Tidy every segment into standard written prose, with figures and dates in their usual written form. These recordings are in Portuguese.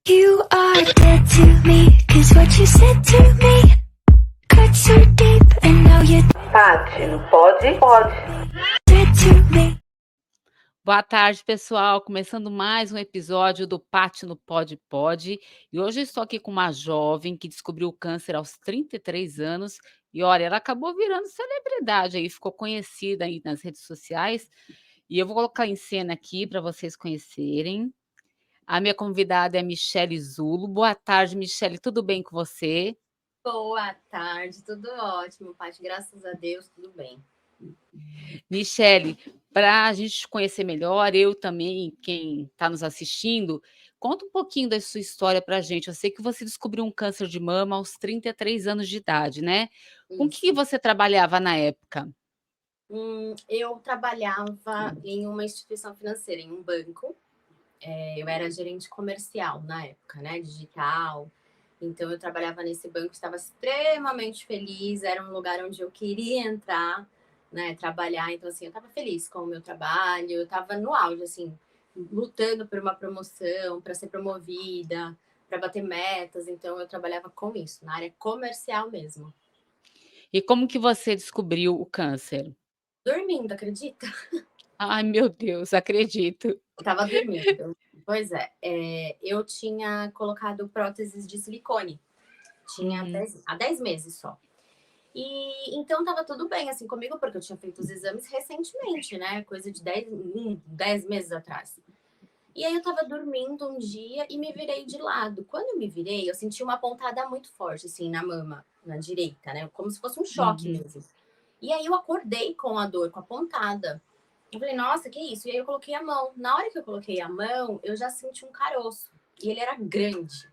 You are dead to me, 'cause what you said to me cut so deep, and now you're Paty, não pode? Pode. dead to me. Boa tarde, pessoal. Começando mais um episódio do Paty no Pod Pod. E hoje eu estou aqui com uma jovem que descobriu o câncer aos 33 anos. E olha, ela acabou virando celebridade aí, ficou conhecida aí nas redes sociais. E eu vou colocar em cena aqui para vocês conhecerem. A minha convidada é Michele Zulo. Boa tarde, Michele. Tudo bem com você? Boa tarde, tudo ótimo, Paty, graças a Deus, tudo bem. Michele, para a gente te conhecer melhor, eu também, quem está nos assistindo, conta um pouquinho da sua história para a gente. Eu sei que você descobriu um câncer de mama aos 33 anos de idade, né? Com o que Isso. você trabalhava na época? Eu trabalhava em uma instituição financeira, em um banco. Eu era gerente comercial na época, né, digital. Então, eu trabalhava nesse banco, estava extremamente feliz, era um lugar onde eu queria entrar, né, trabalhar. Então, assim, eu estava feliz com o meu trabalho, eu estava no auge, assim, lutando por uma promoção, para ser promovida, para bater metas. Então, eu trabalhava com isso, na área comercial mesmo. E como que você descobriu o câncer? Dormindo, acredita? Ai, meu Deus, acredito. Eu tava dormindo. Pois é, eu tinha colocado próteses de silicone. Tinha Uhum. há 10 meses só. E então tava tudo bem assim comigo, porque eu tinha feito os exames recentemente, né? Coisa de 10 meses atrás. E aí eu tava dormindo um dia e me virei de lado. Quando eu me virei, eu senti uma pontada muito forte, assim, na mama, na direita, né? Como se fosse um choque Uhum. mesmo. E aí eu acordei com a dor, com a pontada. Eu falei, nossa, que isso? E aí eu coloquei a mão. Na hora que eu coloquei a mão, eu já senti um caroço. E ele era grande.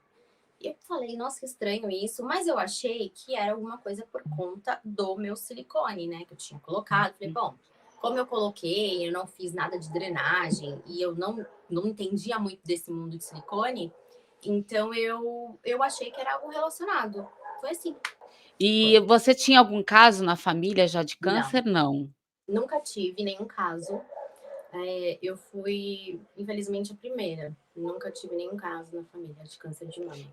E eu falei, nossa, que estranho isso. Mas eu achei que era alguma coisa por conta do meu silicone, né? Que eu tinha colocado. Falei, bom, como eu coloquei, eu não fiz nada de drenagem e eu não entendia muito desse mundo de silicone, então eu achei que era algo relacionado. Foi assim. E você tinha algum caso na família já de Não, câncer? Não. nunca tive nenhum caso. Eu fui, infelizmente, a primeira. Nunca tive nenhum caso na família de câncer de mama.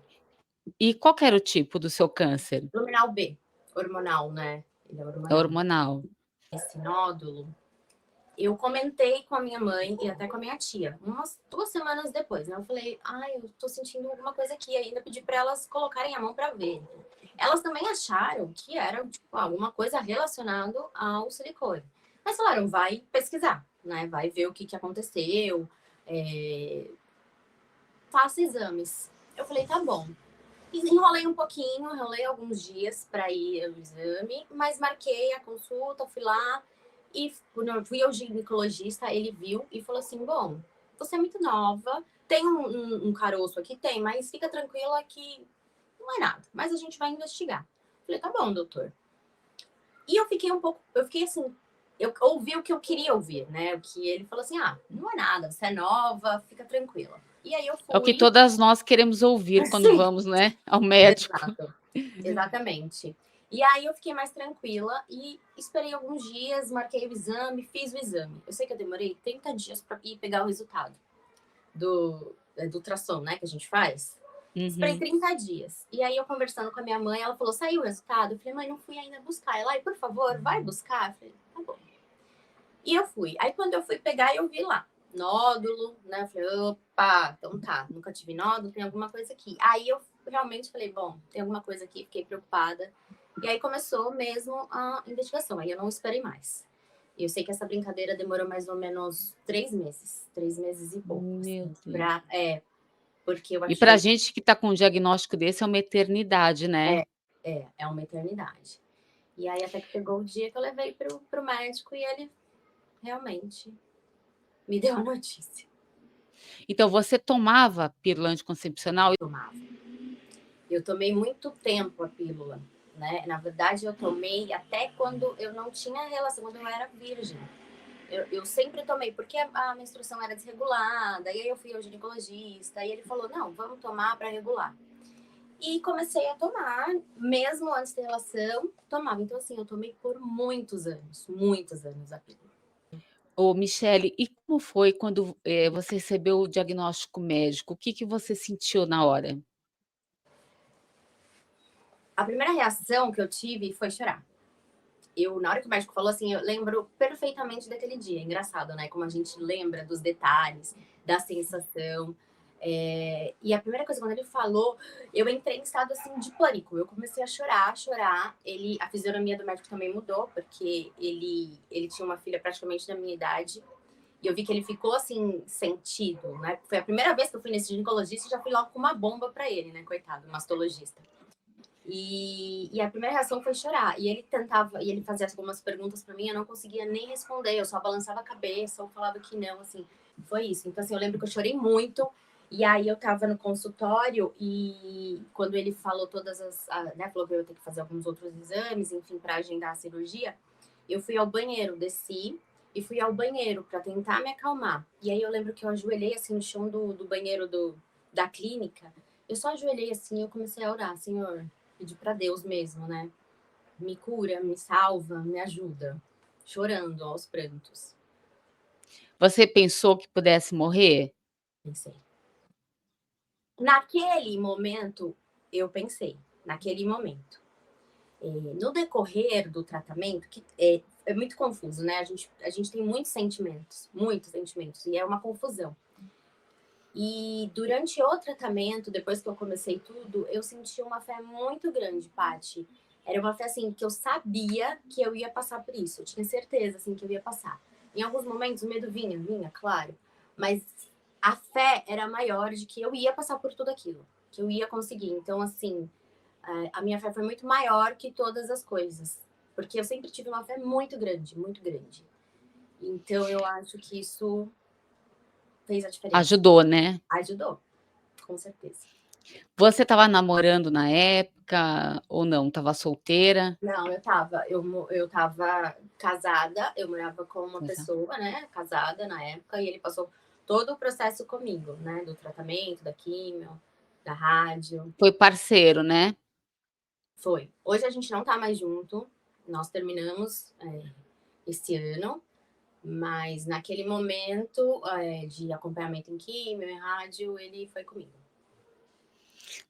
E qual que era o tipo do seu câncer? Luminal B, hormonal, né? Ele é É hormonal. hormonal. Esse nódulo, eu comentei com a minha mãe e até com a minha tia, umas 2 semanas depois, né? Eu falei, ai, eu tô sentindo alguma coisa aqui. Ainda pedi para elas colocarem a mão para ver. Elas também acharam que era tipo, alguma coisa relacionada ao silicone. Mas falaram, vai pesquisar, né? Vai ver o que aconteceu, faça exames. Eu falei, tá bom. Enrolei um pouquinho, enrolei alguns dias para ir ao exame, mas marquei a consulta, fui lá e quando eu fui ao ginecologista, ele viu e falou assim, bom, você é muito nova, tem um caroço aqui? Tem, mas fica tranquila que não é nada, mas a gente vai investigar. Falei, tá bom, doutor. E eu fiquei assim, eu ouvi o que eu queria ouvir, né? O que ele falou assim, não é nada, você é nova, fica tranquila. E aí eu É o que fui. todas nós queremos ouvir quando Sim, vamos, né, ao médico. exato. Exatamente. E aí eu fiquei mais tranquila e esperei alguns dias, marquei o exame, fiz o exame. Eu sei que eu demorei 30 dias para ir pegar o resultado do ultrassom, né, que a gente faz. Esperei Uhum. 30 dias. E aí eu conversando com a minha mãe, ela falou, saiu o resultado? Eu falei, mãe, não fui ainda buscar. Ela, por favor, vai buscar? Eu falei, tá bom. E eu fui. Aí quando eu fui pegar, eu vi lá, nódulo, né? Eu falei, opa, então tá, nunca tive nódulo, tem alguma coisa aqui. Aí eu realmente falei, bom, tem alguma coisa aqui, fiquei preocupada. E aí começou mesmo a investigação. Aí eu não esperei mais. E eu sei que essa brincadeira demorou mais ou menos 3 meses. 3 meses e pouco. Meu Assim, Deus. porque eu E pra achei. gente que tá com um diagnóstico desse é uma eternidade, né. É uma eternidade. E aí até que pegou o dia que eu levei pro médico e ele realmente me deu a notícia. Então você tomava pílula anticoncepcional? Tomava. Eu tomei muito tempo a pílula, né? Na verdade, eu tomei até quando eu não tinha relação, quando eu era virgem. Eu sempre tomei, porque a menstruação era desregulada, e aí eu fui ao ginecologista, e ele falou, não, vamos tomar para regular. E comecei a tomar, mesmo antes da relação, tomava. Então, assim, eu tomei por muitos anos a pílula. Ô, Michele, e como foi quando, você recebeu o diagnóstico médico? O que que você sentiu na hora? A primeira reação que eu tive foi chorar. Na hora que o médico falou assim, eu lembro perfeitamente daquele dia. Engraçado, né? Como a gente lembra dos detalhes, da sensação. E a primeira coisa, quando ele falou, eu entrei em estado assim de pânico. Eu comecei a chorar, a chorar. A fisionomia do médico também mudou, porque ele tinha uma filha praticamente da minha idade. E eu vi que ele ficou assim, sentido, né? Foi a primeira vez que eu fui nesse ginecologista e já fui logo com uma bomba pra ele, né? Coitado, mastologista. E a primeira reação foi chorar. E ele fazia algumas perguntas para mim, eu não conseguia nem responder, eu só balançava a cabeça ou falava que não, assim, foi isso. Então, assim, eu lembro que eu chorei muito. E aí eu tava no consultório e quando ele falou né, falou que eu ia ter que fazer alguns outros exames, enfim, para agendar a cirurgia, eu fui ao banheiro, desci e fui ao banheiro para tentar me acalmar. E aí eu lembro que eu ajoelhei assim no chão do banheiro da clínica. Eu só ajoelhei assim e eu comecei a orar, Senhor, pedir para Deus mesmo, né? Me cura, me salva, me ajuda. Chorando aos prantos. Você pensou que pudesse morrer? Pensei. Naquele momento, eu pensei. Naquele momento. No decorrer do tratamento, que é muito confuso, né? A gente tem muitos sentimentos, e é uma confusão. E durante o tratamento, depois que eu comecei tudo, eu senti uma fé muito grande, Paty. Era uma fé, assim, que eu sabia que eu ia passar por isso. Eu tinha certeza, assim, que eu ia passar. Em alguns momentos o medo vinha, claro. Mas a fé era maior de que eu ia passar por tudo aquilo. Que eu ia conseguir. Então, assim, a minha fé foi muito maior que todas as coisas. Porque eu sempre tive uma fé muito grande, muito grande. Então, eu acho que isso fez a diferença. Ajudou, né? Ajudou, com certeza. Você estava namorando na época ou não? Estava solteira? Não, eu tava casada, eu morava com uma pessoa, né, casada na época, e ele passou todo o processo comigo, né, do tratamento, da químio, da rádio. Foi parceiro, né? Foi. Hoje a gente não tá mais junto, nós terminamos esse ano, mas naquele momento de acompanhamento em químio, em rádio, ele foi comigo.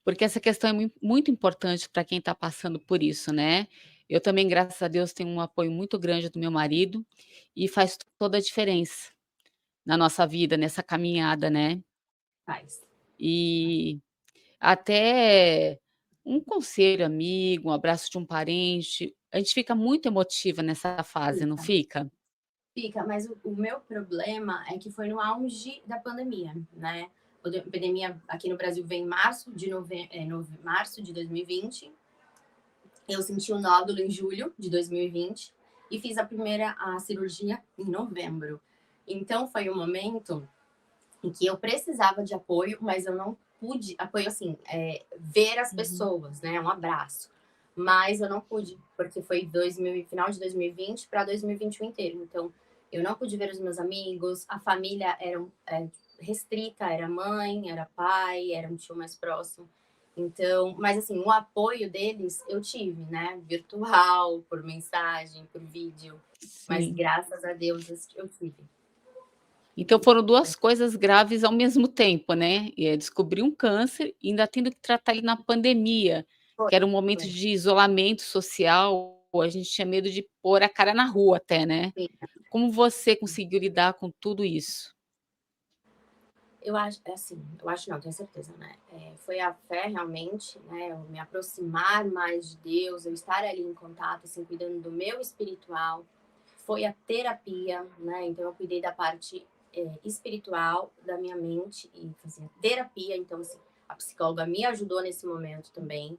Porque essa questão é muito importante para quem está passando por isso, né. Eu também, graças a Deus, tenho um apoio muito grande do meu marido, e faz toda a diferença na nossa vida, nessa caminhada, né. Faz. E até um conselho amigo, um abraço de um parente, a gente fica muito emotiva nessa fase, não Fica. fica? Fica, mas o meu problema é que foi no auge da pandemia, né? A pandemia aqui no Brasil veio em março de 2020. Eu senti o nódulo em julho de 2020 e fiz a cirurgia em novembro. Então foi um momento em que eu precisava de apoio, mas eu não pude apoio assim, ver as pessoas, né? Um abraço. Mas eu não pude, porque foi final de 2020 para 2021 inteiro. Então, eu não pude ver os meus amigos, a família era restrita, era mãe, era pai, era um tio mais próximo. Então, mas assim, o apoio deles eu tive, né? Virtual, por mensagem, por vídeo. Mas Sim. graças a Deus eu tive. Então foram 2 coisas graves ao mesmo tempo, né, descobrir um câncer e ainda tendo que tratar ele na pandemia, Foi, que era um momento foi. de isolamento social, a gente tinha medo de pôr a cara na rua até, né. Sim. Como você conseguiu lidar com tudo isso? Eu acho, assim, eu acho não, tenho certeza, né? Foi a fé realmente, né? Eu me aproximar mais de Deus, eu estar ali em contato, assim, cuidando do meu espiritual. Foi a terapia, né? Então eu cuidei da parte espiritual da minha mente e fazia terapia. Então, assim, a psicóloga me ajudou nesse momento também.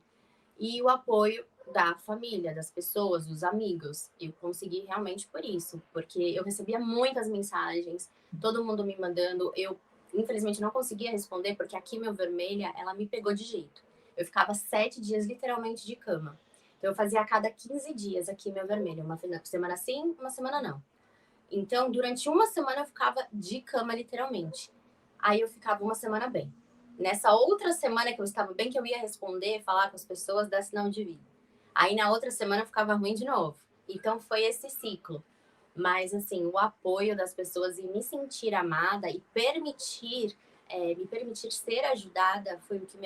E o apoio da família, das pessoas, dos amigos. Eu consegui realmente por isso, porque eu recebia muitas mensagens, todo mundo me mandando. Eu, infelizmente, não conseguia responder, porque a quimio vermelha, ela me pegou de jeito. Eu ficava 7 dias, literalmente, de cama. Então, eu fazia a cada 15 dias a quimio vermelha. Uma semana sim, uma semana não. Então, durante uma semana, eu ficava de cama, literalmente. Aí, eu ficava uma semana bem. Nessa outra semana que eu estava bem, que eu ia responder, falar com as pessoas, dar sinal de vida. Aí na outra semana eu ficava ruim de novo. Então foi esse ciclo. Mas, assim, o apoio das pessoas e me sentir amada e me permitir ser ajudada foi o que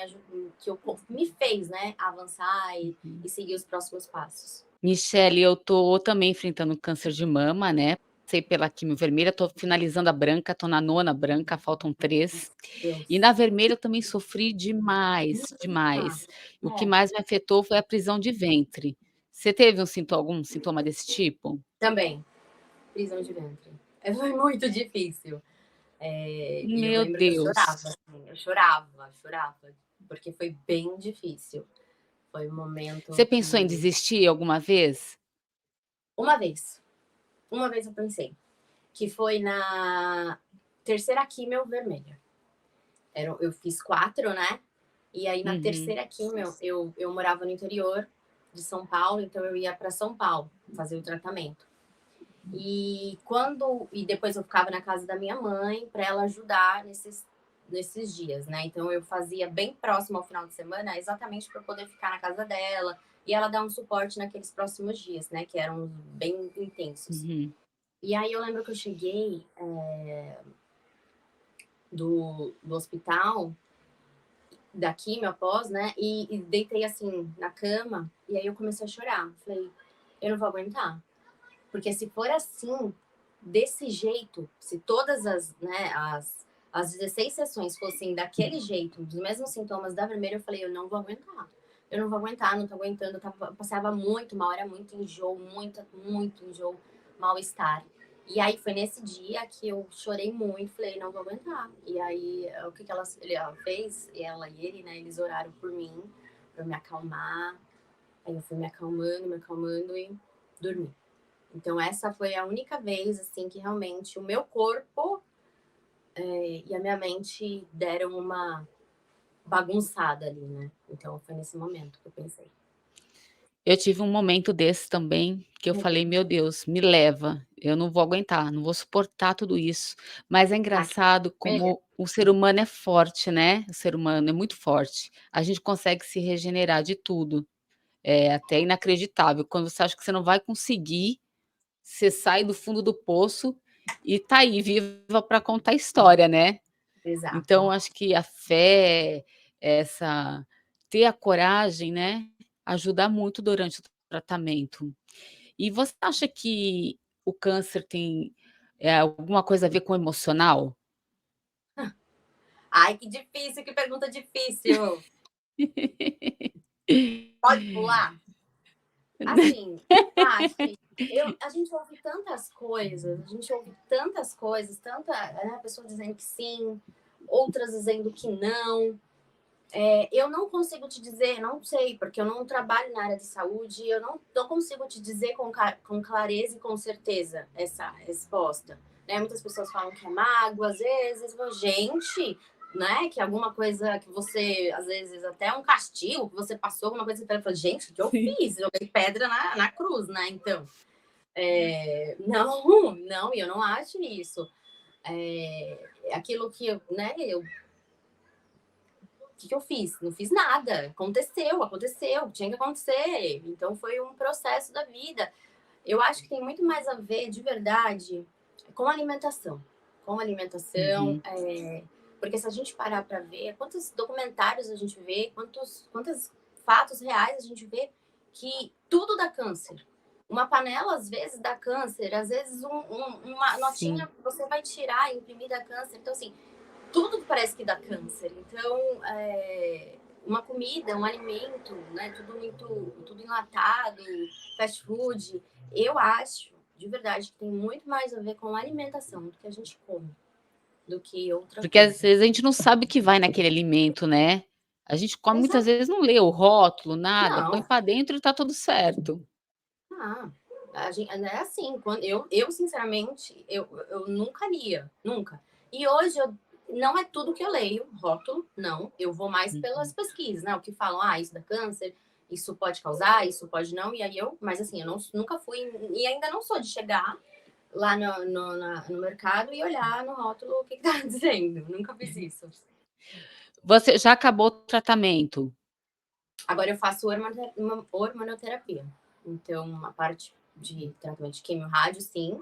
me fez, né, avançar e seguir os próximos passos. Michele, eu tô também enfrentando câncer de mama, né, passei pela quimio vermelha, tô finalizando a branca, tô na 9ª branca, faltam 3. E Deus. na vermelha eu também sofri demais, Ah, demais. O que é. mais me afetou foi a prisão de ventre. Você teve algum sintoma desse tipo? Também, prisão de ventre. Foi muito difícil. E eu Meu lembro que eu Deus. chorava, assim, eu chorava, porque foi bem difícil. Foi um Você momento pensou em que desistir alguma vez? uma vez, uma vez eu pensei, que foi na terceira químio vermelha. Eu fiz 4, né? E aí na Uhum. terceira químio eu morava no interior de São Paulo, então eu ia para São Paulo fazer o tratamento. E depois eu ficava na casa da minha mãe para ela ajudar nesses dias, né? Então eu fazia bem próximo ao final de semana, exatamente para poder ficar na casa dela e ela dar um suporte naqueles próximos dias, né? Que eram bem intensos. Uhum. E aí eu lembro que eu cheguei do hospital, da quimio após, né? E deitei assim na cama e aí eu comecei a chorar. Falei, eu não vou aguentar. Porque se for assim, desse jeito, se todas as 16 sessões fossem daquele jeito, dos mesmos sintomas da vermelha, eu falei, eu não vou aguentar. Eu não vou aguentar, não tô aguentando. Eu passava muito mal, era muito enjoo, muito enjoo, mal-estar. E aí foi nesse dia que eu chorei muito, falei, não vou aguentar. E aí o que ela fez, ela e ele, né, eles oraram por mim, pra me acalmar. Aí eu fui me acalmando e dormi. Então essa foi a única vez assim que realmente o meu corpo e a minha mente deram uma bagunçada ali, né? Então foi nesse momento que eu pensei. Eu tive um momento desse também, que eu Meu falei: Deus. "Meu Deus, me leva, eu não vou aguentar, não vou suportar tudo isso". Mas é Ai, que engraçado vermelha. como o ser humano é forte, né, o ser humano é muito forte. A gente consegue se regenerar de tudo, é até inacreditável. Quando você acha que você não vai conseguir, você sai do fundo do poço e tá aí, viva para contar a história, né. Então Exato. acho que a fé, essa ter a coragem, né, ajuda muito durante o tratamento. E você acha que o câncer tem, alguma coisa a ver com o emocional? Ai, que difícil, que pergunta difícil. Pode pular? Assim, Paty, a gente ouve tantas coisas, tanta, né, pessoa dizendo que sim, outras dizendo que não. Eu não consigo te dizer, não sei, porque eu não trabalho na área de saúde, eu não consigo te dizer com clareza e com certeza essa resposta. Né? Muitas pessoas falam que é mágoa, às vezes, mas, gente, né? Que alguma coisa que você, às vezes, até um castigo que você passou, alguma coisa que você fala, gente, o que eu Sim. fiz? Joguei pedra na cruz, né? Então, não, não, e eu não acho isso. Aquilo que né, o que eu fiz? Não fiz nada. Aconteceu, tinha que acontecer. Então foi um processo da vida. Eu acho que tem muito mais a ver, de verdade, com alimentação. Com alimentação, Uhum. porque se a gente parar para ver, quantos documentários a gente vê, quantos fatos reais a gente vê que tudo dá câncer. Uma panela, às vezes, dá câncer, às vezes uma Sim. notinha que você vai tirar e imprimir dá câncer. Então, assim, tudo parece que dá câncer. Então, uma comida, um alimento, né? Tudo enlatado, fast food. Eu acho, de verdade, que tem muito mais a ver com a alimentação do que a gente come, do que outra Porque às coisa. vezes a gente não sabe o que vai naquele alimento, né. A gente come muitas Exato. vezes não lê o rótulo, nada, põe Não. para dentro e tá tudo certo. Ah, é assim, quando eu sinceramente, eu nunca lia, nunca. E hoje não é tudo que eu leio, rótulo, não. Eu vou mais pelas Uhum. pesquisas, né? O que falam, isso dá câncer, isso pode causar, isso pode não. E aí mas assim, eu nunca fui, e ainda não sou de chegar lá no mercado e olhar no rótulo o que tá dizendo. Nunca fiz isso. Você já acabou o tratamento? Agora eu faço hormonoterapia. Então, a parte de tratamento de quimio rádio, sim.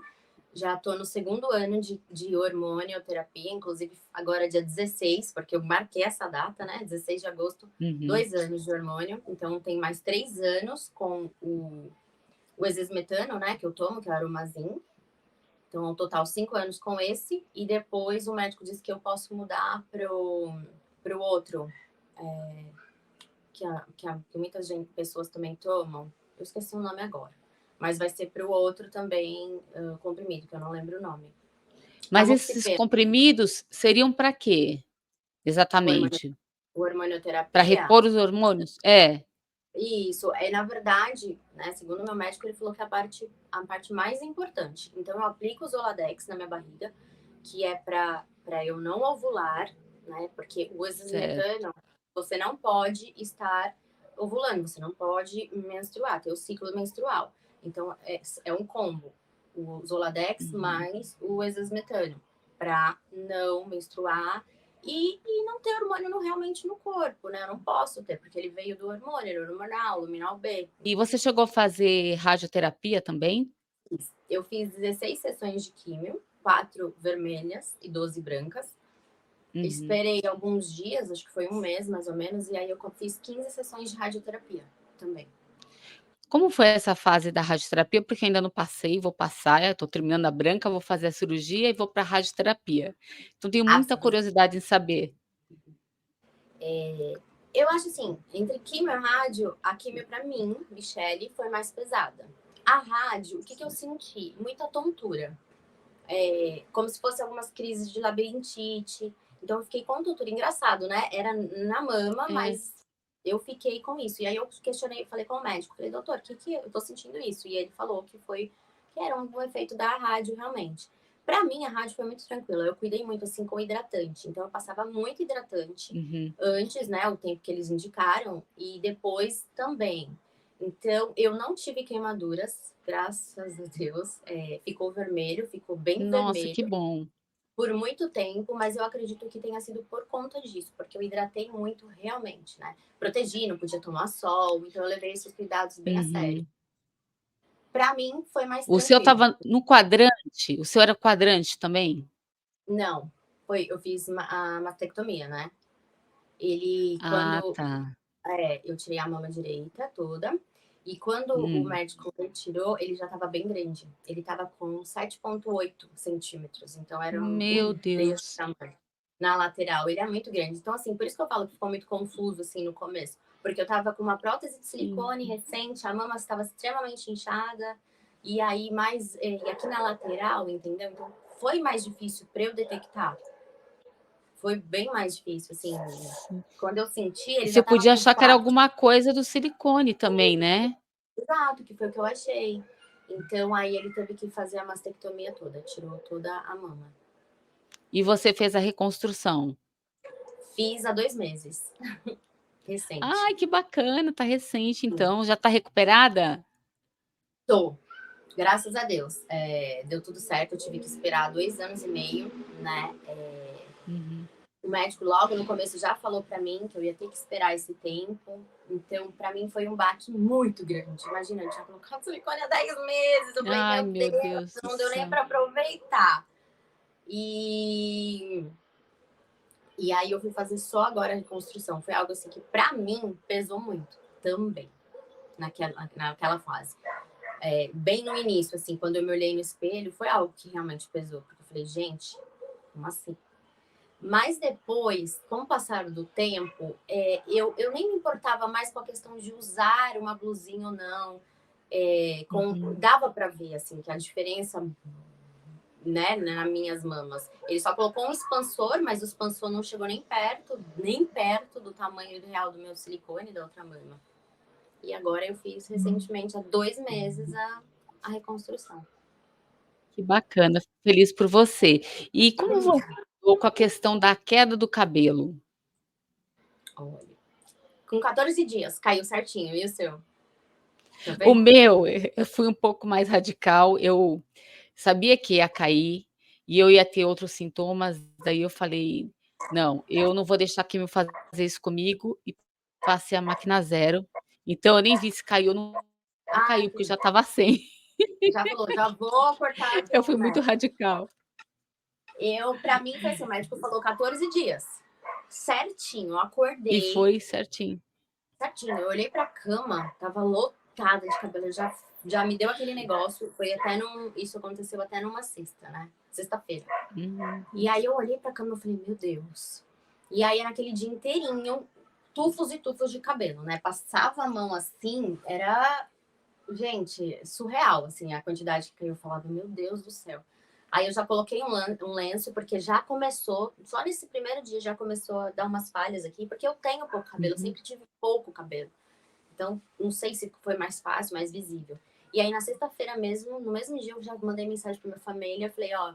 Já tô no segundo ano de hormonioterapia, inclusive agora dia 16, porque eu marquei essa data, né? 16 de agosto, Uhum. 2 anos de hormônio. Então tem mais 3 anos com o exesmetano, né? Que eu tomo, que é o Aromazin. Então, ao total, 5 anos com esse. E depois o médico disse que eu posso mudar pro outro, que muitas pessoas também tomam. Eu esqueci o nome agora. Mas vai ser pro outro também comprimido, que eu não lembro o nome. Mas esses comprimidos seriam para quê, exatamente? Para Hormonioterapia? repor os hormônios? É. Isso, na verdade, né, segundo meu médico, ele falou que a parte mais importante. Então, eu aplico o Zoladex na minha barriga, que é para eu não ovular, né? Porque o exesmetano, você não pode estar ovulando, você não pode menstruar, ter o ciclo menstrual. Então, é um combo. O Zoladex mais o exesmetano, para não menstruar e não ter hormônio realmente no corpo, né? Eu não posso ter, porque ele veio do hormônio, hormonal, luminal B. E você chegou a fazer radioterapia também? Eu fiz 16 sessões de químio, 4 vermelhas e 12 brancas. Esperei alguns dias, acho que foi um mês mais ou menos, e aí eu fiz 15 sessões de radioterapia também. Como foi essa fase da radioterapia? Porque ainda não passei, vou passar, estou terminando a branca, vou fazer a cirurgia e vou para a radioterapia. Então tenho muita curiosidade em saber. Eu acho assim, entre químio e rádio, a químio para mim, Michele, foi mais pesada. A rádio, o que eu senti? Muita tontura. Como se fosse algumas crises de labirintite. Então eu fiquei com tontura. Engraçado, né? Era na mama, mas eu fiquei com isso. E aí eu questionei, falei com o médico, falei, doutor, que eu tô sentindo isso? E ele falou que era um efeito da rádio, realmente. Para mim, a rádio foi muito tranquila. Eu cuidei muito, assim, com hidratante. Então, eu passava muito hidratante antes, né? O tempo que eles indicaram. E depois também. Então, eu não tive queimaduras, graças a Deus. Ficou vermelho, ficou bem vermelho. Nossa, que bom. Por muito tempo, mas eu acredito que tenha sido por conta disso, porque eu hidratei muito realmente, né? Protegi, não podia tomar sol, então eu levei esses cuidados bem a sério. Para mim, foi mais O seu tranquilo. estava no quadrante? O seu era quadrante também? Não, eu fiz a mastectomia, né? Tá. Eu tirei a mama direita toda, e quando o médico retirou, ele já estava bem grande. Ele estava com 7,8 centímetros, então era Meu Deus. Na lateral, ele é muito grande. Então, assim, por isso que eu falo que ficou muito confuso, assim, no começo. Porque eu tava com uma prótese de silicone recente, a mama estava extremamente inchada, e aí e aqui na lateral, entendeu? Então, foi mais difícil para eu detectar. Foi bem mais difícil, assim. Quando eu senti, ele Você já tava podia com achar que era 4. alguma coisa do silicone também, né? Exato, que foi o que eu achei. Então, aí ele teve que fazer a mastectomia toda, tirou toda a mama. E você fez a reconstrução? Fiz há 2 meses. Recente. Ai, que bacana, tá recente então. Já tá recuperada? Tô. Graças a Deus. Deu tudo certo. Eu tive que esperar 2 anos e meio, né? O médico logo no começo já falou para mim que eu ia ter que esperar esse tempo. Então, para mim foi um baque muito grande. Imagina, eu tinha colocado silicone há 10 meses. Eu falei, Ai, meu Deus, não deu nem para aproveitar. E aí eu fui fazer só agora a reconstrução. Foi algo assim que para mim pesou muito também naquela fase. Bem no início, assim, quando eu me olhei no espelho, foi algo que realmente pesou. Porque eu falei, gente, como assim? Mas depois, com o passar do tempo, eu nem me importava mais com a questão de usar uma blusinha ou não. Dava para ver, assim, que a diferença, né, nas minhas mamas. Ele só colocou um expansor, mas o expansor não chegou nem perto do tamanho real do meu silicone da outra mama. E agora eu fiz recentemente, há 2 meses, a reconstrução. Que bacana, fico feliz por você. E como você lidou com a questão da queda do cabelo? Olha, com 14 dias, caiu certinho. E o seu? Tá O bem? meu, eu fui um pouco mais radical, eu sabia que ia cair e eu ia ter outros sintomas, daí eu falei: "Não, eu não vou deixar a químio fazer isso comigo", e passei a máquina zero. Então eu nem vi se caiu ou não caiu, porque eu já estava sem. Já falou, já vou cortar aqui Eu o fui muito médico. radical. Pra mim foi assim, o médico falou 14 dias. Certinho, eu E acordei foi certinho. certinho. Eu olhei pra cama, tava lotada de cabelo, já me deu aquele negócio. Isso aconteceu até numa sexta, né? Sexta-feira. E aí eu olhei pra cama e falei, meu Deus. E aí naquele dia inteirinho, tufos e tufos de cabelo, né? Passava a mão assim, era, gente, surreal, assim, a quantidade que eu falava, meu Deus do céu. Aí eu já coloquei um lenço, porque já começou, só nesse primeiro dia já começou a dar umas falhas aqui, porque eu tenho pouco cabelo, eu sempre tive pouco cabelo. Então, não sei se foi mais fácil, mais visível. E aí na sexta-feira mesmo, no mesmo dia, eu já mandei mensagem pra minha família, eu falei, ó,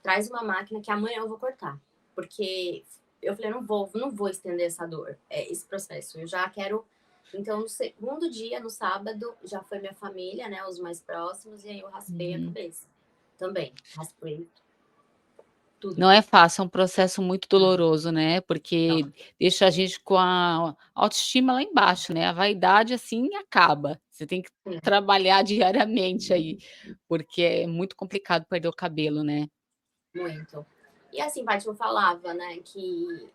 traz uma máquina que amanhã eu vou cortar. Porque eu falei, não vou estender essa dor, esse processo. Eu já quero. Então, no segundo dia, no sábado, já foi minha família, né? Os mais próximos, e aí eu raspei a cabeça. Também, raspei tudo. Não é fácil, é um processo muito doloroso, né, Então, porque deixa a gente com a autoestima lá embaixo, né, a vaidade, assim, acaba. Você tem que sim, trabalhar diariamente aí, porque é muito complicado perder o cabelo, né. muito. E assim, Paty, eu falava, né, que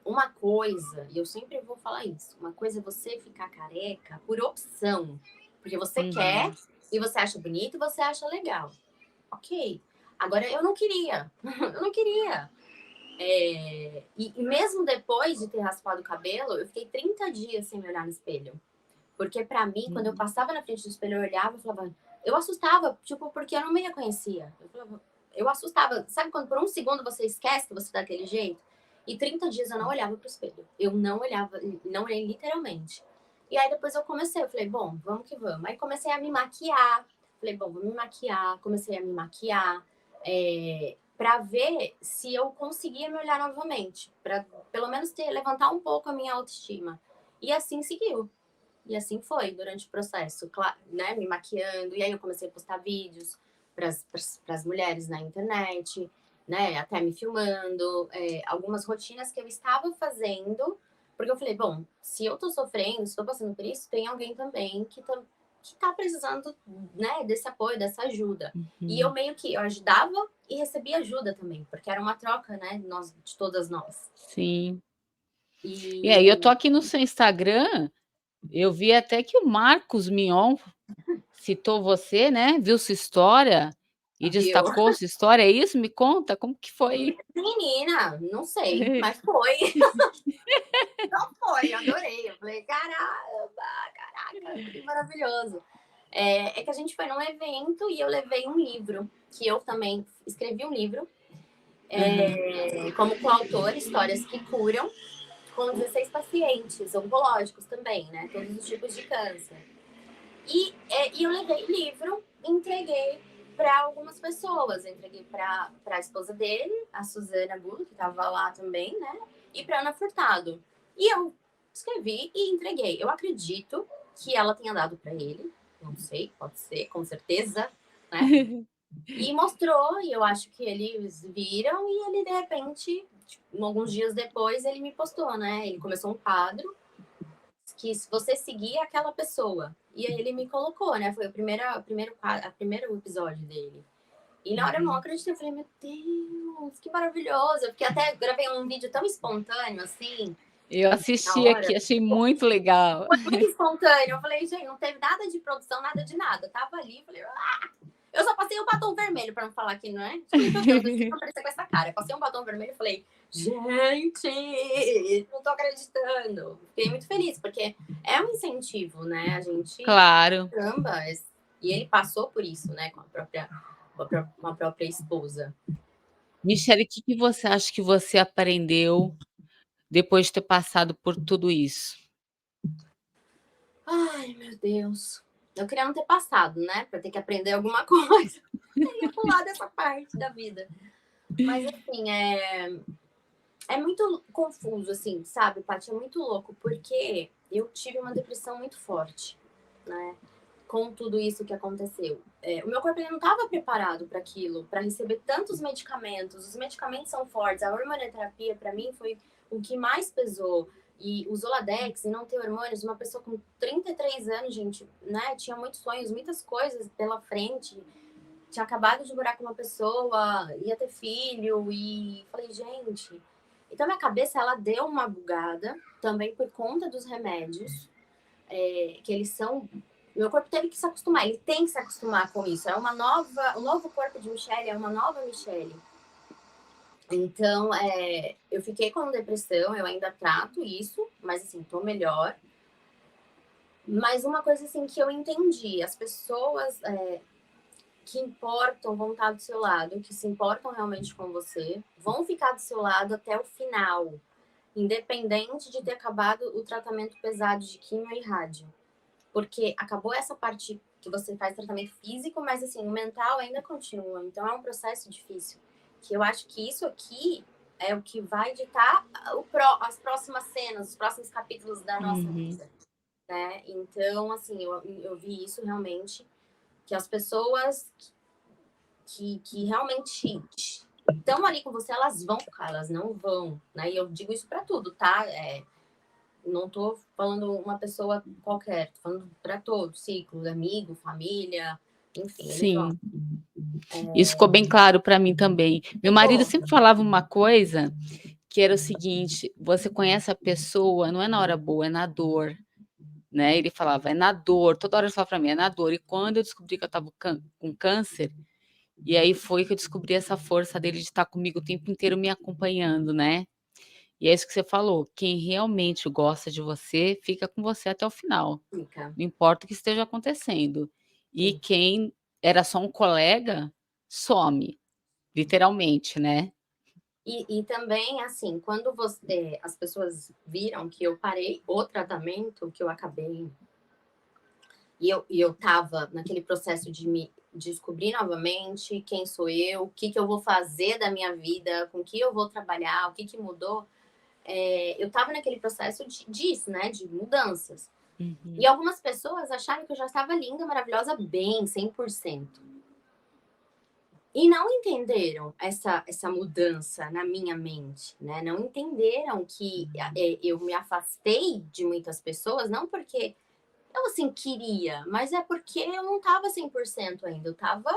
uma coisa, e eu sempre vou falar isso, uma coisa é você ficar careca por opção, porque você quer Uhum. e você acha bonito e você acha legal. Ok. Agora, eu não queria. Eu não queria. E mesmo depois de ter raspado o cabelo, eu fiquei 30 dias sem me olhar no espelho. Porque pra mim, quando eu Uhum. passava na frente do espelho, eu olhava e falava... Eu assustava, tipo, porque eu não me reconhecia. Eu assustava. Sabe quando por um segundo você esquece que você tá daquele jeito? E 30 dias eu não olhava pro espelho. Eu não olhava, não olhei literalmente. E aí depois eu comecei, eu falei, bom, vamos que vamos. Aí comecei a me maquiar. Falei, bom, vou me maquiar. Comecei a me maquiar. Pra ver se eu conseguia me olhar novamente. Pra pelo menos levantar um pouco a minha autoestima. E assim seguiu. E assim foi durante o processo, né? Me maquiando. E aí eu comecei a postar vídeos para as mulheres na internet, né? Até me filmando, algumas rotinas que eu estava fazendo, porque eu falei, bom, se eu tô sofrendo, se tô passando por isso, tem alguém também que tá precisando, né, desse apoio, dessa ajuda. E eu Uhum. meio que eu ajudava e recebia ajuda também, porque era uma troca, né, de todas nós. Sim. E aí eu tô E aqui no seu Instagram, eu vi até que o Marcos Mion citou você, né, viu sua história e viu? destacou sua história, é isso? Me conta, como que foi? Menina, não sei, mas foi. Não foi, eu adorei. Eu falei, caramba, caraca, que maravilhoso. Que a gente foi num evento e eu levei um livro, que eu também escrevi um livro, Aham. como coautor, Histórias que Curam, com 16 pacientes oncológicos também, né? Todos os tipos de câncer. E eu levei o livro, entreguei para algumas pessoas. Entreguei para a esposa dele, a Suzana Gulo, que estava lá também, né? E para Ana Furtado. E eu escrevi e entreguei. Eu acredito que ela tenha dado para ele. Não sei, pode ser, com certeza, né? E mostrou, e eu acho que eles viram, e ele, de repente, tipo, alguns dias depois, ele me postou, né? Ele começou um quadro que se você seguir aquela pessoa. E aí ele me colocou, né? Foi o primeiro episódio dele. E na hora eu não Uhum. acreditei, eu falei, meu Deus, que maravilhoso. Porque até gravei um vídeo tão espontâneo, assim, Eu na assisti aqui, hora. achei muito legal. Foi muito espontâneo. Eu falei, gente, não teve nada de produção, nada de nada. Eu tava ali, falei, eu só passei um batom vermelho pra não falar que não é. Eu falei, meu Deus, eu não aparecer com essa cara. Eu passei um batom vermelho e falei, gente, não tô acreditando. Fiquei muito feliz, porque é um incentivo, né? A gente, Claro. caramba, e ele passou por isso, né? Com a própria esposa. Michele, o que que você acha que você aprendeu depois de ter passado por tudo isso? Ai, meu Deus. Eu queria não ter passado, né? Pra ter que aprender alguma coisa. Eu ia pular dessa parte da vida. Mas, assim, é muito confuso, assim, sabe, Paty? É muito louco, porque eu tive uma depressão muito forte, né? Com tudo isso que aconteceu. O meu corpo ele não estava preparado para aquilo, para receber tantos medicamentos. Os medicamentos são fortes. A hormonoterapia, para mim, foi o que mais pesou. E o Zoladex e não ter hormônios, uma pessoa com 33 anos, gente, né? Tinha muitos sonhos, muitas coisas pela frente. Tinha acabado de morar com uma pessoa, ia ter filho, e falei, gente. Então, minha cabeça, ela deu uma bugada, também por conta dos remédios, que eles são. Meu corpo teve que se acostumar, ele tem que se acostumar com isso. Um novo corpo de Michelle, é uma nova Michelle. Então, eu fiquei com depressão, eu ainda trato isso, mas assim, tô melhor. Mas uma coisa assim que eu entendi, as pessoas que importam vão estar do seu lado, que se importam realmente com você, vão ficar do seu lado até o final, independente de ter acabado o tratamento pesado de quimio e rádio. Porque acabou essa parte que você faz tratamento físico, mas assim, o mental ainda continua. Então é um processo difícil. Que eu acho que isso aqui é o que vai ditar as próximas cenas, os próximos capítulos da nossa vida. Né? Então, assim, eu vi isso realmente, que as pessoas que realmente estão ali com você, elas vão ficar, elas não vão. Né? E eu digo isso para tudo, tá? Não tô falando uma pessoa qualquer, tô falando para todos, ciclos, amigo, família, enfim, eles vão. Sim, isso ficou bem claro para mim também. Meu marido sempre falava uma coisa que era o seguinte: você conhece a pessoa, não é na hora boa, é na dor, né? Ele falava, é na dor, toda hora ele falava para mim, é na dor. E quando eu descobri que eu estava com câncer, e aí foi que eu descobri essa força dele de estar comigo o tempo inteiro me acompanhando, né? E é isso que você falou, quem realmente gosta de você, fica com você até o final, Fica. não importa o que esteja acontecendo. E Sim. quem era só um colega, some, literalmente, né? E também, assim, quando as pessoas viram que eu parei o tratamento, que eu acabei, e eu tava naquele processo de me descobrir novamente quem sou eu, o que eu vou fazer da minha vida, com que eu vou trabalhar, o que mudou, eu tava naquele processo disso, né, de mudanças. E algumas pessoas acharam que eu já estava linda, maravilhosa, bem, 100%. E não entenderam essa mudança na minha mente, né? Não entenderam que eu me afastei de muitas pessoas, não porque eu, assim, queria, mas é porque eu não tava 100% ainda. Eu tava,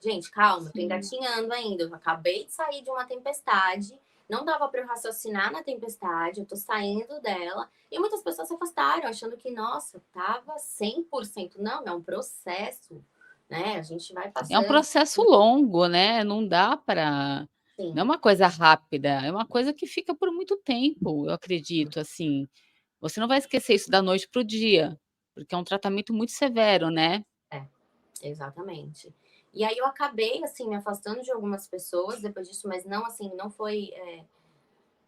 gente, calma, tô engatinhando ainda. Eu acabei de sair de uma tempestade, não dava para eu raciocinar na tempestade, eu tô saindo dela. E muitas pessoas se afastaram, achando que, nossa, tava 100%. Não, é um processo, né? A gente vai É um passando. processo longo, né, não dá para, não é Sim. uma coisa rápida, é uma coisa que fica por muito tempo, eu acredito, assim. Você não vai esquecer isso da noite para o dia, porque é um tratamento muito severo, né? Exatamente. E aí eu acabei, assim, me afastando de algumas pessoas depois disso, mas não, assim, não foi...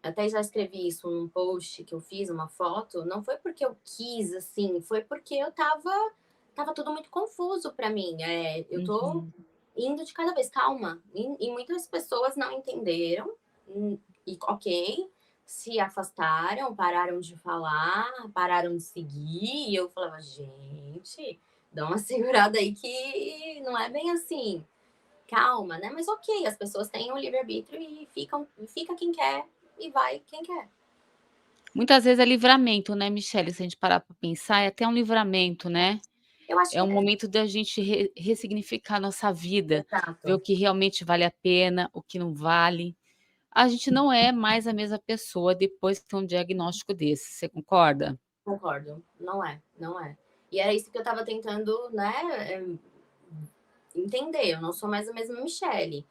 Até já escrevi isso num post que eu fiz, uma foto, não foi porque eu quis, assim, foi porque eu tava tudo muito confuso para mim. Eu tô indo de cada vez, calma. E muitas pessoas não entenderam, e ok, se afastaram, pararam de falar, pararam de seguir, e eu falava, gente, dá uma segurada aí que não é bem assim. Calma, né? Mas ok, as pessoas têm o livre-arbítrio e fica quem quer e vai quem quer. Muitas vezes é livramento, né, Michele, se a gente parar para pensar, é até um livramento, né? Eu acho É que um momento da gente ressignificar a nossa vida, ver o exato, que realmente vale a pena, o que não vale. A gente não é mais a mesma pessoa depois que tem um diagnóstico desse, você concorda? concordo. Não é, não é. E era isso que eu tava tentando, né, entender. Eu não sou mais a mesma Michelle.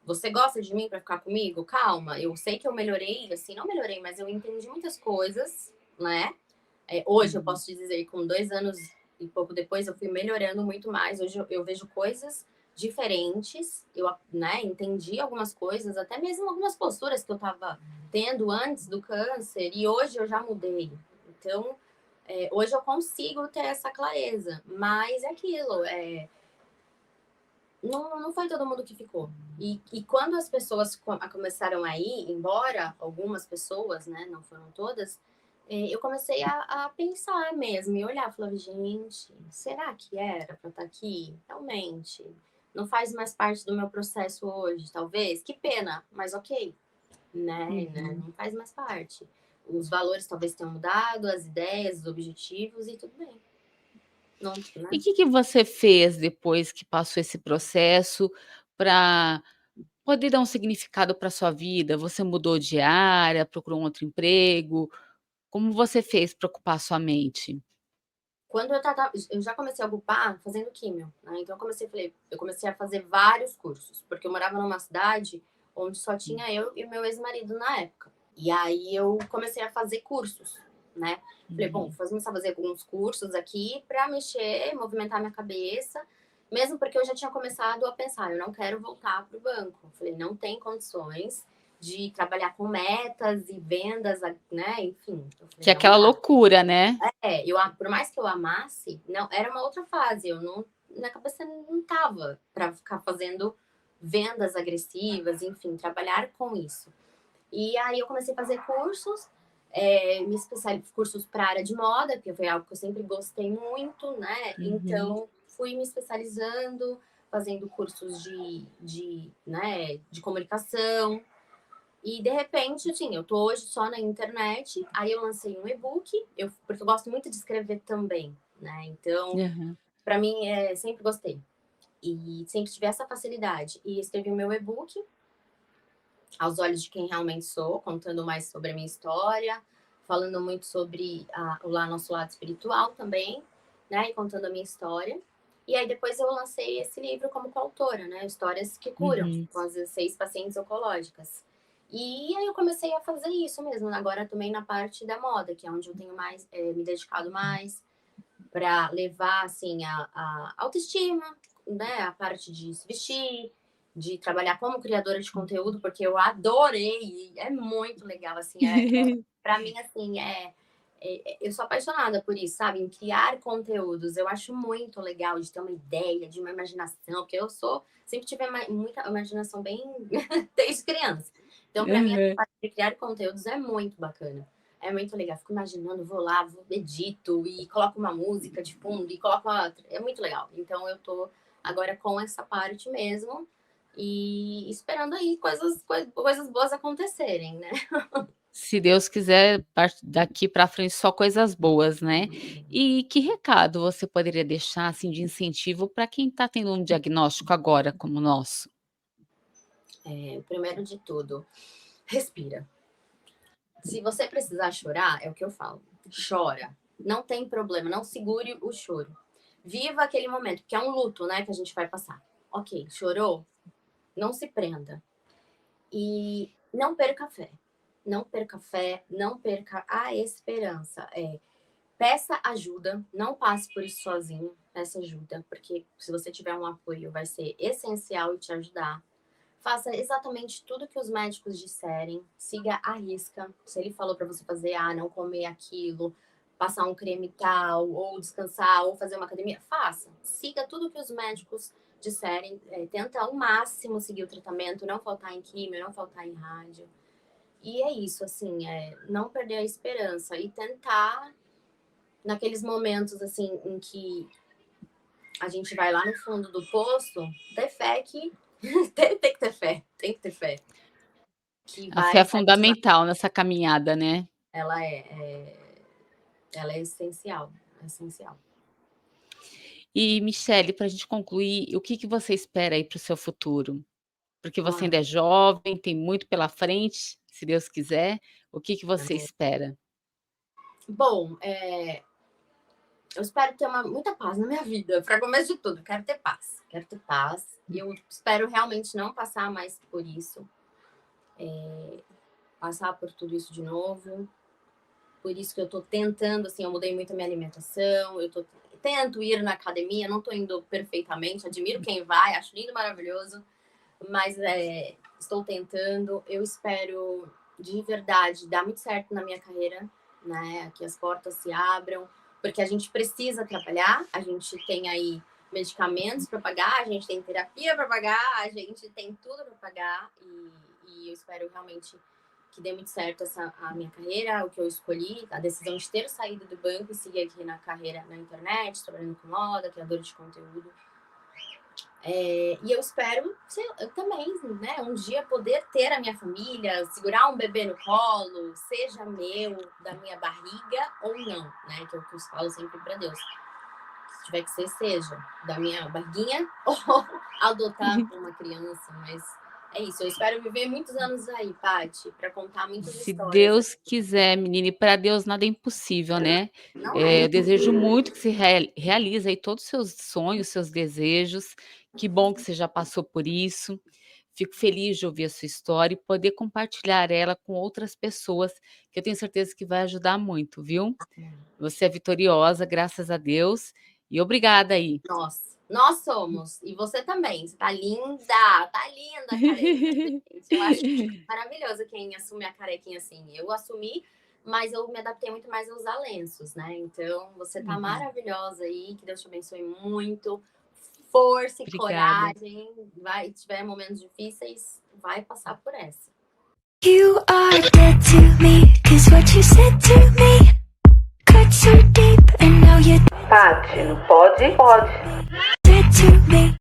Você gosta de mim pra ficar comigo? Calma, eu sei que eu melhorei, assim, não melhorei, mas eu entendi muitas coisas, né? Hoje eu posso te dizer que com 2 anos e pouco depois eu fui melhorando muito mais. Hoje eu vejo coisas diferentes, eu, né, entendi algumas coisas, até mesmo algumas posturas que eu tava tendo antes do câncer, e hoje eu já mudei. Então, hoje eu consigo ter essa clareza, mas é aquilo, não foi todo mundo que ficou. E quando as pessoas começaram a ir embora, algumas pessoas, né, não foram todas, eu comecei a pensar mesmo e olhar, falava, gente, será que era para estar aqui? Realmente, não faz mais parte do meu processo hoje, talvez? Que pena, mas ok, né? Não faz mais parte. os valores talvez tenham mudado, as ideias, os objetivos e tudo bem. Não, né? E o que que você fez depois que passou esse processo para poder dar um significado para sua vida? Você mudou de área, procurou um outro emprego? Como você fez para ocupar sua mente? Quando eu já comecei a ocupar fazendo químio, né? Então eu comecei a fazer vários cursos, porque eu morava numa cidade onde só tinha eu e o meu ex-marido na época. E aí eu comecei a fazer cursos, né? Falei, bom, vou começar a fazer alguns cursos aqui para mexer, movimentar minha cabeça, mesmo porque eu já tinha começado a pensar, eu não quero voltar para o banco. Falei, não tem condições de trabalhar com metas e vendas, né? Enfim, eu falei, Que é não aquela dá. loucura, né? Por mais que eu amasse, não, era uma outra fase. Eu não, na cabeça não tava para ficar fazendo vendas agressivas, enfim, trabalhar com isso. E aí eu comecei a fazer cursos, me especializei cursos para a área de moda, porque foi algo que eu sempre gostei muito, né? Uhum. Então fui me especializando, fazendo cursos né, de comunicação. E de repente, assim, eu tô hoje só na internet, aí eu lancei um e-book, porque eu gosto muito de escrever também, né? Então, Aham. para mim, sempre gostei. E sempre tive essa facilidade. E escrevi o meu e-book, aos olhos de quem realmente sou, contando mais sobre a minha história, falando muito sobre o nosso lado espiritual também, né? E contando a minha história. E aí depois eu lancei esse livro como coautora, né? Histórias que curam, Uhum. com as 16 pacientes oncológicas. E aí eu comecei a fazer isso mesmo, agora também na parte da moda, que é onde eu tenho mais me dedicado mais para levar assim a autoestima, né, a parte de se vestir, de trabalhar como criadora de conteúdo, porque eu adorei, é muito legal assim, para mim assim eu sou apaixonada por isso, sabe? Em criar conteúdos. Eu acho muito legal de ter uma ideia, de uma imaginação, porque sempre tive muita imaginação bem desde criança. Então, para mim, a Aham. parte de criar conteúdos é muito bacana. É muito legal. Fico imaginando, vou lá, edito e coloco uma música de fundo e coloco uma. É muito legal. Então, eu tô agora com essa parte mesmo e esperando aí coisas boas acontecerem, né? Se Deus quiser, daqui para frente só coisas boas, né. E que recado você poderia deixar, assim, de incentivo para quem está tendo um diagnóstico agora como o nosso? Primeiro de tudo, respira. Se você precisar chorar, é o que eu falo. Chora. Não tem problema, não segure o choro. Viva aquele momento, que é um luto, né, que a gente vai passar. Ok, chorou? Não se prenda. E não perca a fé. Não perca a fé, não perca a esperança. Peça ajuda, não passe por isso sozinho. Peça ajuda, porque se você tiver um apoio, vai ser essencial e te ajudar. Faça exatamente tudo que os médicos disserem, siga à risca. Se ele falou para você fazer, não comer aquilo, passar um creme tal, ou descansar, ou fazer uma academia, faça. Siga tudo que os médicos disserem, tenta ao máximo seguir o tratamento, não faltar em químio, não faltar em rádio. E é isso, assim, não perder a esperança e tentar, naqueles momentos, assim, em que a gente vai lá no fundo do poço, ter fé que tem que ter fé, tem que ter fé. Que A fé é vai sair de lá. fundamental nessa caminhada, né. Ela ela é essencial, é essencial. E Michele, para a gente concluir, o que que você espera aí para o seu futuro? Porque você Ah, ainda é jovem, tem muito pela frente, se Deus quiser, o que que você amém. espera? Bom, eu espero ter muita paz na minha vida, para começo de tudo, quero ter paz, quero ter paz. Eu espero realmente não passar mais por isso, passar por tudo isso de novo. Por isso que eu tô tentando, assim, eu mudei muito a minha alimentação, tento ir na academia, não tô indo perfeitamente, admiro quem vai, acho lindo, maravilhoso, mas estou tentando. Eu espero de verdade dar muito certo na minha carreira, né? Que as portas se abram, porque a gente precisa trabalhar, a gente tem aí medicamentos para pagar, a gente tem terapia para pagar, a gente tem tudo para pagar e eu espero realmente que dê muito certo a minha carreira, o que eu escolhi, a decisão de ter saído do banco e seguir aqui na carreira na internet, trabalhando com moda, criador de conteúdo. E eu espero, eu também, né, um dia poder ter a minha família, segurar um bebê no colo, seja meu, da minha barriga ou não, né? Que é o que eu falo sempre para Deus. Se tiver que ser, seja da minha barriguinha ou adotar uma criança, mas é isso. Eu espero viver muitos anos aí, Paty, para contar muitas Se histórias. Deus quiser, menina, e para Deus nada é impossível, né? Não é? Eu desejo muito que se realize aí todos os seus sonhos, seus desejos. Que bom que você já passou por isso. Fico feliz de ouvir a sua história e poder compartilhar ela com outras pessoas, que eu tenho certeza que vai ajudar muito, viu? Você é vitoriosa, graças a Deus. E obrigada aí. Nós somos. E você também. Você tá linda, careca. Gente. Eu acho maravilhoso quem assume a carequinha assim. Eu assumi, mas eu me adaptei muito mais a usar lenços, né? Então, você tá maravilhosa aí. Que Deus te abençoe muito. Força e Obrigada. coragem. Se tiver momentos difíceis, vai passar por essa. You are dead to me, 'cause what you said to me cut so deep, and now you're Paty, no pode, pode. dead to me.